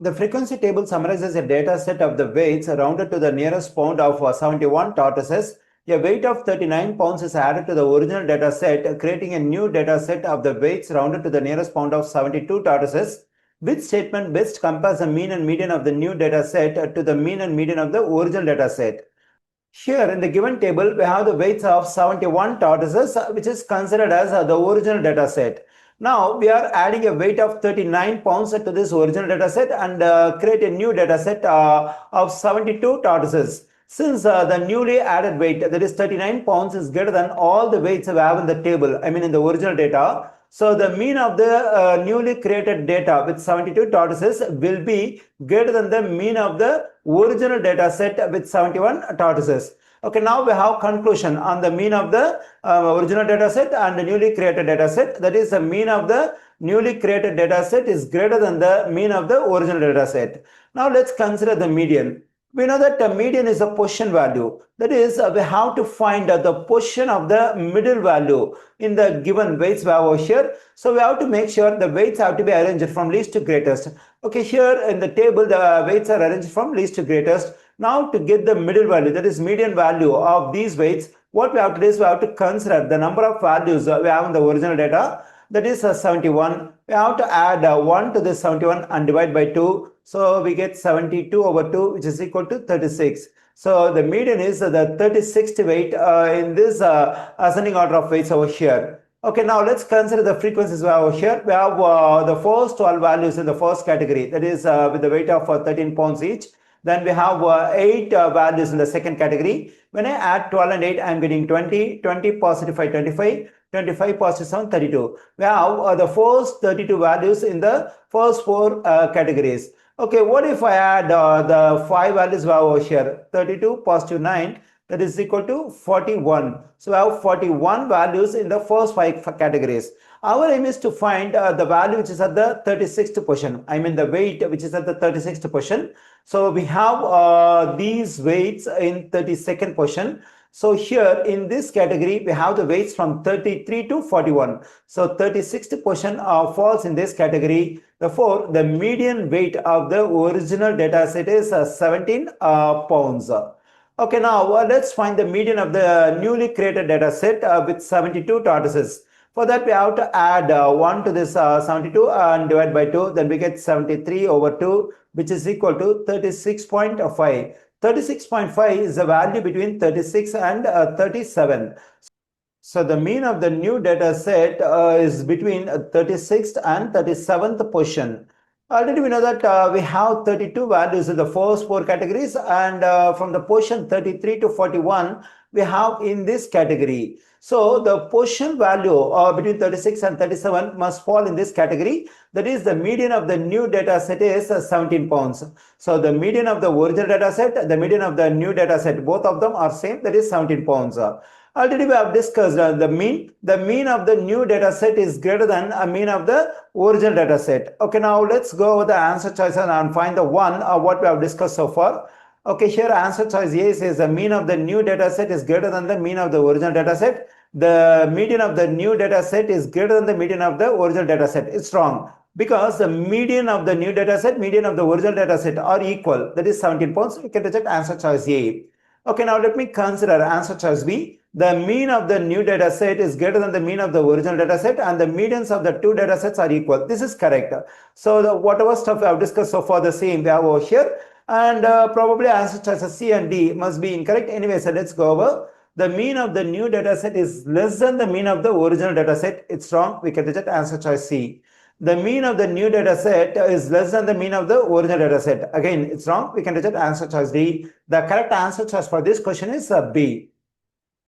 The frequency table summarizes a data set of the weights rounded to the nearest pound of 71 tortoises. A weight of 39 pounds is added to the original data set, creating a new data set of the weights rounded to the nearest pound of 72 tortoises. Which statement best compares the mean and median of the new data set to the mean and median of the original data set? Here in the given table, we have the weights of 71 tortoises, which is considered as the original data set. Now, we are adding a weight of 39 pounds to this original data set and create a new data set of 72 tortoises. Since the newly added weight, that is 39 pounds, is greater than all the weights we have in the table, I mean in the original data. So the mean of the newly created data with 72 tortoises will be greater than the mean of the original data set with 71 tortoises. Okay, now we have conclusion on the mean of the original data set and the newly created data set. That is, the mean of the newly created data set is greater than the mean of the original data set. Now let's consider the median. We know that the median is a position value. That is, we have to find the position of the middle value in the given weights we have over here. So we have to make sure the weights have to be arranged from least to greatest. Okay, here in the table, the weights are arranged from least to greatest. Now to get the middle value, that is median value of these weights, what we have to do is we have to consider the number of values we have in the original data. That is 71. We have to add 1 to this 71 and divide by 2. So we get 72 over 2, which is equal to 36. So the median is the 36th weight in this ascending order of weights over here. Okay, now let's consider the frequencies over here. We have the first 12 values in the first category, that is with the weight of 13 pounds each. Then we have 8 values in the second category. When I add 12 and 8, I am getting 20, 20 positive 5, 25, 25 positive 7, 32. We have the first 32 values in the first 4 categories. Okay, what if I add the 5 values over here? 32 positive 9, that is equal to 41. So we have 41 values in the first 5 categories. Our aim is to find the value which is at the 36th position. I mean the weight which is at the 36th position. So we have these weights in 32nd position. So here in this category, we have the weights from 33 to 41. So 36th position falls in this category. Therefore, the median weight of the original data set is 17 pounds. Okay, now let's find the median of the newly created data set with 72 tortoises. For that, we have to add 1 to this 72 and divide by 2. Then we get 73 over 2, which is equal to 36.5. 36.5 is the value between 36 and 37. So the mean of the new data set is between 36th and 37th position. Already we know that we have 32 values in the first 4 categories, and from the position 33 to 41 we have in this category. So the position value between 36 and 37 must fall in this category. That is, the median of the new data set is 17 pounds. So the median of the original data set, the median of the new data set, both of them are same, that is 17 pounds. Already we have discussed the mean. The mean of the new data set is greater than a mean of the original data set. Okay, now let's go over the answer choices and find the one what we have discussed so far. Okay, here answer choice A says the mean of the new data set is greater than the mean of the original data set. The median of the new data set is greater than the median of the original data set. It's wrong, because the median of the new data set, median of the original data set are equal. That is 17 pounds. We can reject answer choice A. Okay, now let me consider answer choice B. The mean of the new data set is greater than the mean of the original data set, and the medians of the two data sets are equal. This is correct. So the whatever stuff we have discussed so far, the same we have over here, and probably answer choices C and D must be incorrect. Anyway, so let's go over. The mean of the new data set is less than the mean of the original data set. It's wrong. We can reject answer choice C. The mean of the new data set is less than the mean of the original data set. Again, it's wrong. We can reject answer choice D. The correct answer choice for this question is B.